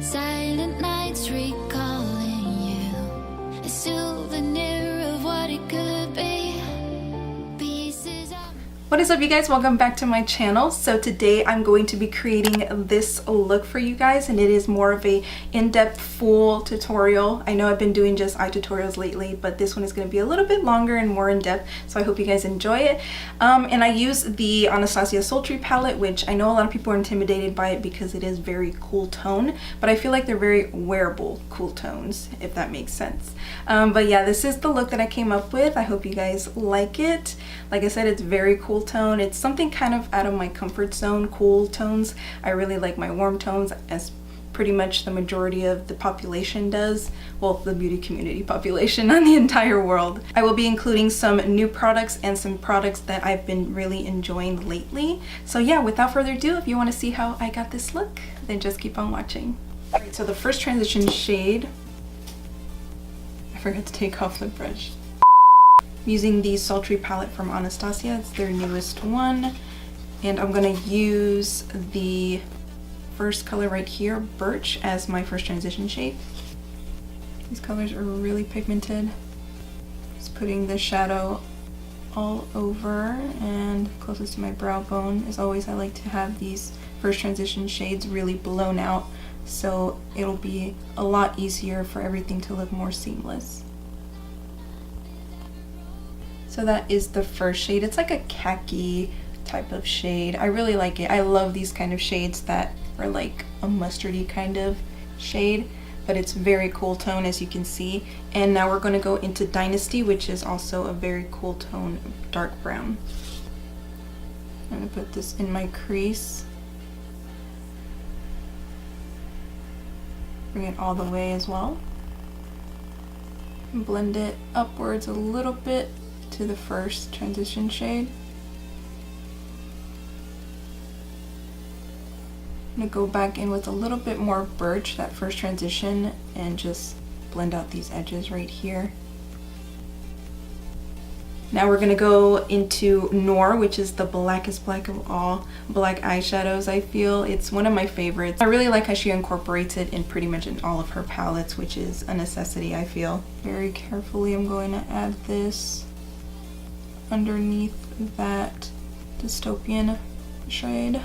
Silent nights recalling you, a souvenir of what it could be. Pieces of... What is up, you guys? Welcome back to my channel. So today I'm going to be creating this look for you guys, and it is more of a in-depth full tutorial. I know I've been doing just eye tutorials lately, but this one is going to be a little bit longer and more in-depth, so I hope you guys enjoy it. And I use the Anastasia Sultry palette, which I know a lot of people are intimidated by it because it is very cool tone, but I feel like they're very wearable cool tones, if that makes sense. But yeah, this is the look that I came up with. I hope you guys like it. Like I said, it's very cool tone. It's something kind of out of my comfort zone, cool tones. I really like my warm tones, as pretty much the majority of the population does. Well, the beauty community population on the entire world. I will be including some new products and some products that I've been really enjoying lately. So yeah, without further ado, if you want to see how I got this look, then just keep on watching. Alright, so the first transition shade, I forgot to take off the brush. I'm using the Sultry palette from Anastasia. It's their newest one, and I'm gonna use the first color right here, Birch, as my first transition shade. These colors are really pigmented. Just putting the shadow all over and closest to my brow bone. As always, I like to have these first transition shades really blown out, so it'll be a lot easier for everything to look more seamless. So that is the first shade. It's like a khaki type of shade. I really like it. I love these kind of shades that are like a mustardy kind of shade, but it's very cool tone, as you can see. And now we're going to go into Dynasty, which is also a very cool tone, dark brown. I'm going to put this in my crease. Bring it all the way as well. And blend it upwards a little bit to the first transition shade. I'm going to go back in with a little bit more Birch, that first transition, and just blend out these edges right here. Now we're going to go into Noir, which is the blackest black of all black eyeshadows, I feel. It's one of my favorites. I really like how she incorporates it in pretty much in all of her palettes, which is a necessity, I feel. Very carefully I'm going to add this underneath that Dystopian shade.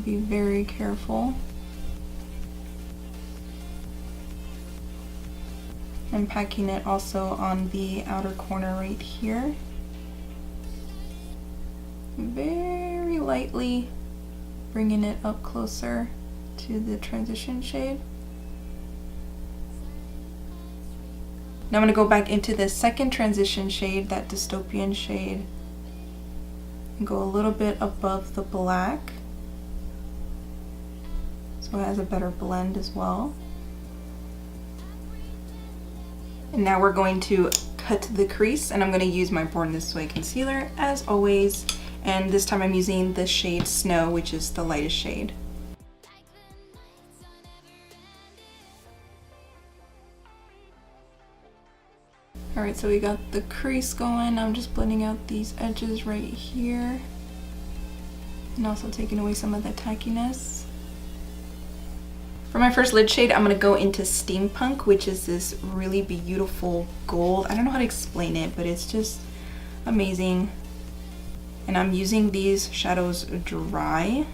Be very careful. I'm packing it also on the outer corner right here. Very lightly bringing it up closer to the transition shade. Now I'm going to go back into the second transition shade, that Dystopian shade, and go a little bit above the black, so it has a better blend as well. And now we're going to cut the crease, and I'm going to use my Born This Way concealer as always, and this time I'm using the shade Snow, which is the lightest shade. Alright, so we got the crease going. I'm just blending out these edges right here, and also taking away some of the tackiness. For my first lid shade, I'm going to go into Steampunk, which is this really beautiful gold. I don't know how to explain it, but it's just amazing. And I'm using these shadows dry.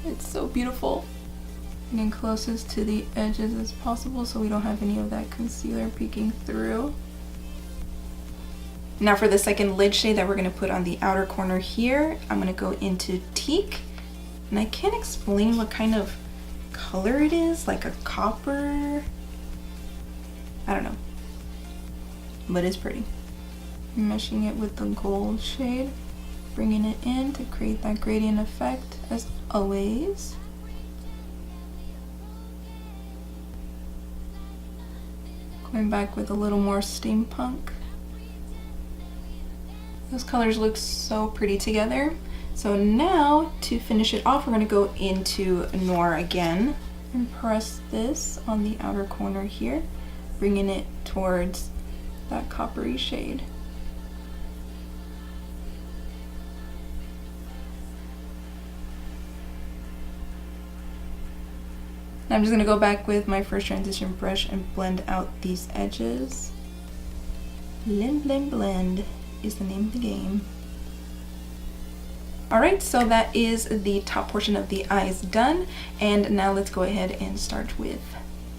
It's so beautiful. Getting closest to the edges as possible so we don't have any of that concealer peeking through. Now for the second lid shade that we're going to put on the outer corner here, I'm going to go into Teak. And I can't explain what kind of color it is, like a copper. I don't know. But it's pretty. Meshing it with the gold shade, bringing it in to create that gradient effect as always. Going back with a little more Steampunk. Those colors look so pretty together. So now to finish it off, we're going to go into Noir again and press this on the outer corner here, bringing it towards that coppery shade. Now I'm just gonna go back with my first transition brush and blend out these edges. Blend, blend, blend is the name of the game. Alright, so that is the top portion of the eyes done, and now let's go ahead and start with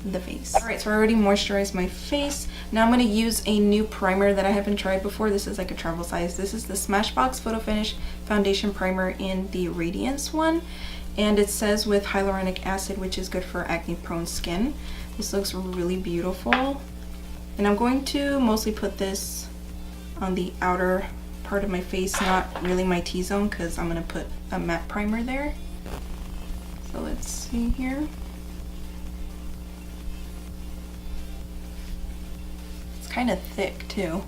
the face. Alright, so I already moisturized my face. Now I'm going to use a new primer that I haven't tried before. This is like a travel size. This is the Smashbox Photo Finish Foundation Primer in the Radiance one, and it says with hyaluronic acid, which is good for acne prone skin. This looks really beautiful, and I'm going to mostly put this on the outer part of my face, not really my T-zone, because I'm going to put a matte primer there. So let's see here. Kind of thick too.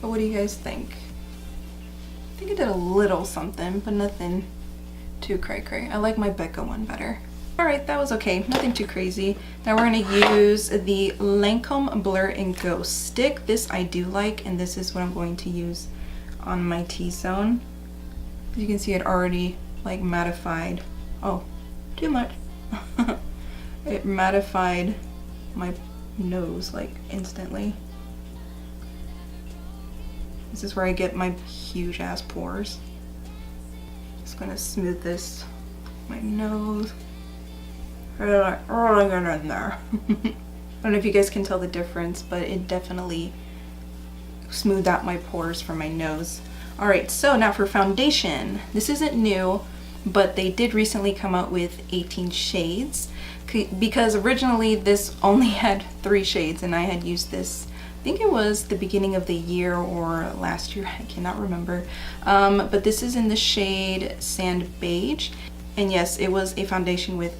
But what do you guys think? I think I did a little something, but nothing too cray-cray. I like my Becca one better. Alright, that was okay. Nothing too crazy. Now we're going to use the Lancome Blur and Go stick. This I do like, and this is what I'm going to use on my T-zone. As you can see, it already like mattified. Oh, too much. It mattified my nose like instantly. This is where I get my huge ass pores. Just gonna smooth this my nose. Really get in there. I don't know if you guys can tell the difference, but it definitely smoothed out my pores for my nose. Alright, so now for foundation. This isn't new, but they did recently come out with 18 shades. Because originally this only had 3 shades, and I had used this, I think it was the beginning of the year or last year, I cannot remember. But this is in the shade Sand Beige, and yes, it was a foundation with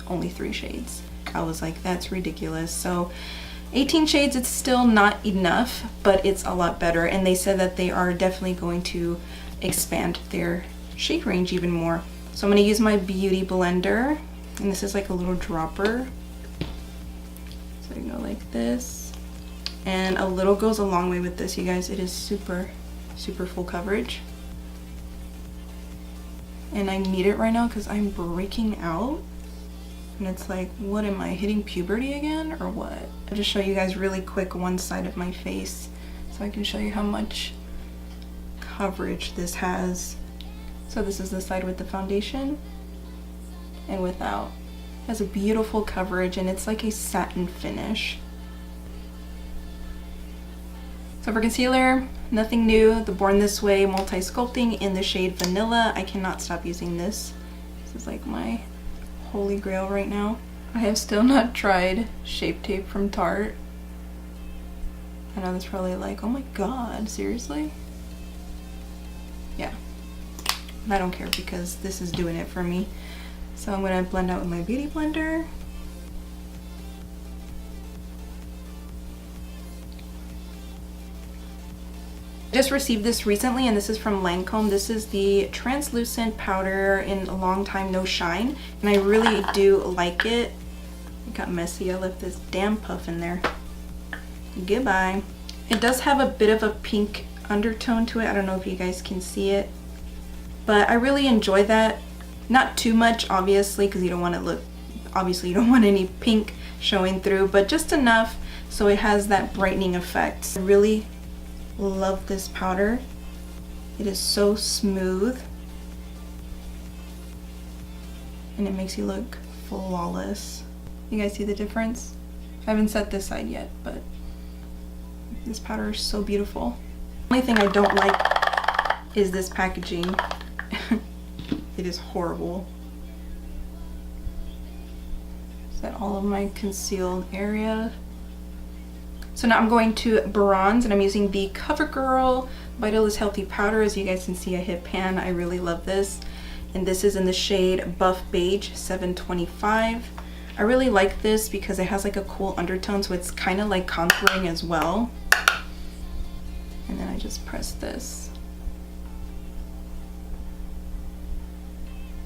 only 3 shades. I was like, that's ridiculous. So 18 shades, it's still not enough, but it's a lot better, and they said that they are definitely going to expand their shade range even more. So I'm going to use my beauty blender. And this is like a little dropper. So I go like this. And a little goes a long way with this, you guys. It is super, super full coverage. And I need it right now because I'm breaking out. And it's like, what am I, hitting puberty again or what? I'll just show you guys really quick one side of my face so I can show you how much coverage this has. So this is the side with the foundation. And without. It has a beautiful coverage, and it's like a satin finish. So for concealer, nothing new. The Born This Way Multi-Sculpting in the shade Vanilla. I cannot stop using this. This is like my holy grail right now. I have still not tried Shape Tape from Tarte. I know that's probably like, oh my god, seriously? Yeah. I don't care because this is doing it for me. So I'm going to blend out with my beauty blender. I just received this recently, and this is from Lancome. This is the translucent powder in a long time no shine, and I really do like it. It got messy. I left this damn puff in there. Goodbye. It does have a bit of a pink undertone to it. I don't know if you guys can see it, but I really enjoy that. Not too much, obviously, because you don't want to look, obviously you don't want any pink showing through, but just enough so it has that brightening effect. I really love this powder. It is so smooth, and it makes you look flawless. You guys see the difference? I haven't set this side yet, but this powder is so beautiful. The only thing I don't like is this packaging. It is horrible. Is that all of my concealed area? So now I'm going to bronze, and I'm using the CoverGirl Vitalist Healthy Powder. As you guys can see, I hit pan. I really love this. And this is in the shade Buff Beige 725. I really like this because it has like a cool undertone, so it's kind of like contouring as well. And then I just press this.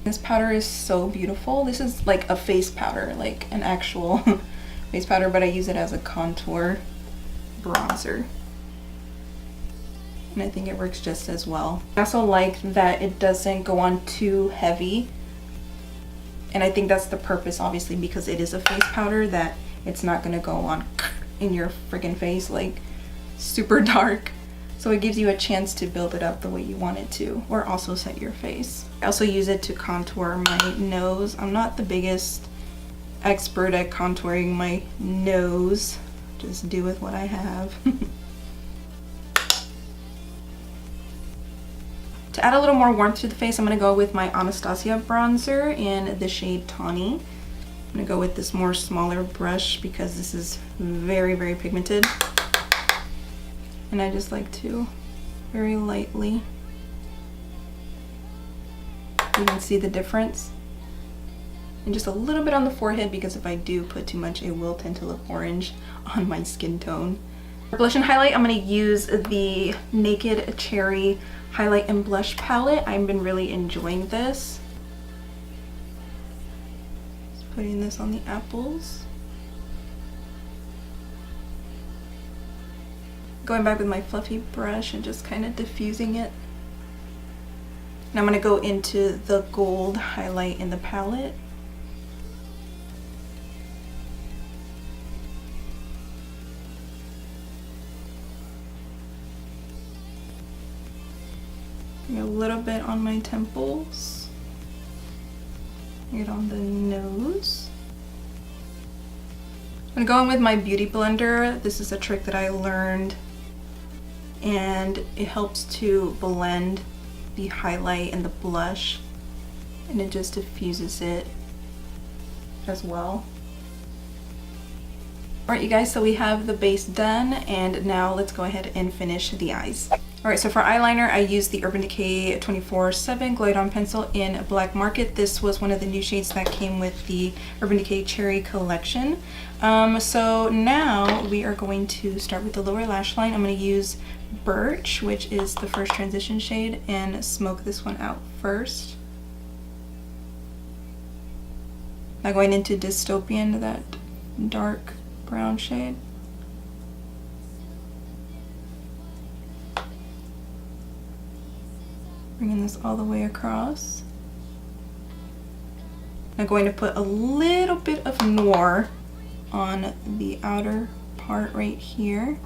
This powder is so beautiful. This is like a face powder, like an actual face powder, but I use it as a contour bronzer. And I think it works just as well. I also like that it doesn't go on too heavy. And I think that's the purpose, obviously, because it is a face powder, that it's not gonna go on in your friggin' face like super dark. So it gives you a chance to build it up the way you want it to, or also set your face. I also use it to contour my nose. I'm not the biggest expert at contouring my nose. Just do with what I have. To add a little more warmth to the face, I'm going to go with my Anastasia bronzer in the shade Tawny. I'm going to go with this more smaller brush because this is very, very pigmented. And I just like to very lightly. You can see the difference. And just a little bit on the forehead, because if I do put too much, it will tend to look orange on my skin tone. For blush and highlight, I'm going to use the Naked Cherry Highlight and Blush Palette. I've been really enjoying this. Just putting this on the apples. Going back with my fluffy brush and just kind of diffusing it. And I'm going to go into the gold highlight in the palette. A little bit on my temples. Get on the nose. I'm going with my beauty blender. This is a trick that I learned, and it helps to blend the highlight and the blush, and it just diffuses it as well. Alright you guys, so we have the base done, and now let's go ahead and finish the eyes. Alright, so for eyeliner, I used the Urban Decay 24/7 Glide On Pencil in Black Market. This was one of the new shades that came with the Urban Decay Cherry collection. So now we are going to start with the lower lash line. I'm going to use Birch, which is the first transition shade, and smoke this one out first. Now going into Dystopian, that dark brown shade. Bringing this all the way across. I'm going to put a little bit of Noir on the outer part right here.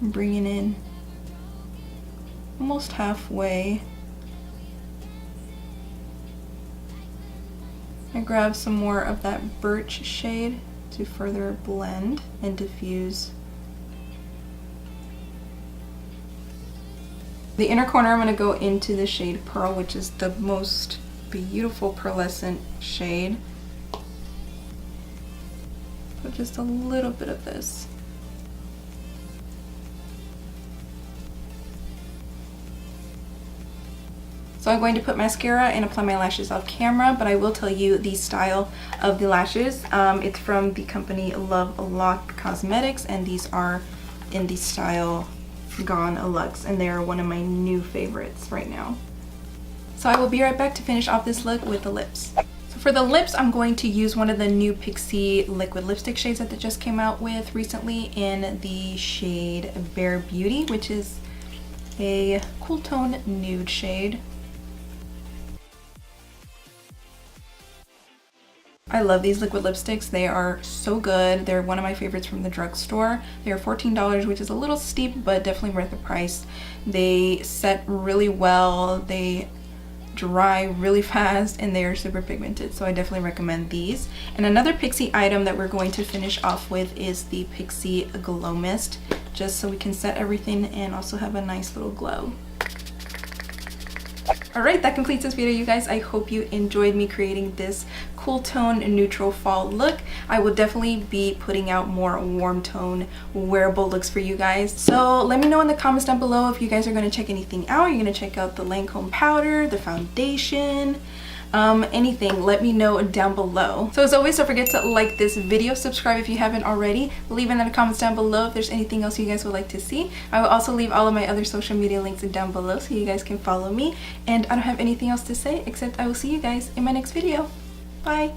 I'm bringing in almost halfway. I grab some more of that Birch shade to further blend and diffuse. The inner corner, I'm going to go into the shade Pearl, which is the most beautiful pearlescent shade. Put just a little bit of this. So I'm going to put mascara and apply my lashes off camera, but I will tell you the style of the lashes. It's from the company Love Lock Cosmetics, and these are in the style Gone Luxe, and they are one of my new favorites right now. So I will be right back to finish off this look with the lips. So for the lips, I'm going to use one of the new Pixie liquid lipstick shades that they just came out with recently in the shade Bare Beauty, which is a cool tone nude shade. I love these liquid lipsticks. They are so good. They're one of my favorites from the drugstore. They are $14, which is a little steep, but definitely worth the price. They set really well. They dry really fast, and they are super pigmented, so I definitely recommend these. And another Pixie item that we're going to finish off with is the Pixie Glow Mist, just so we can set everything and also have a nice little glow. Alright, that completes this video, you guys. I hope you enjoyed me creating this cool tone neutral fall look. I will definitely be putting out more warm tone wearable looks for you guys. So let me know in the comments down below if you guys are going to check anything out. You're going to check out the Lancome powder, the foundation, anything. Let me know down below. So as always, don't forget to like this video, subscribe if you haven't already, leave in the comments down below if there's anything else you guys would like to see. I will also leave all of my other social media links down below so you guys can follow me. And I don't have anything else to say except I will see you guys in my next video. Bye!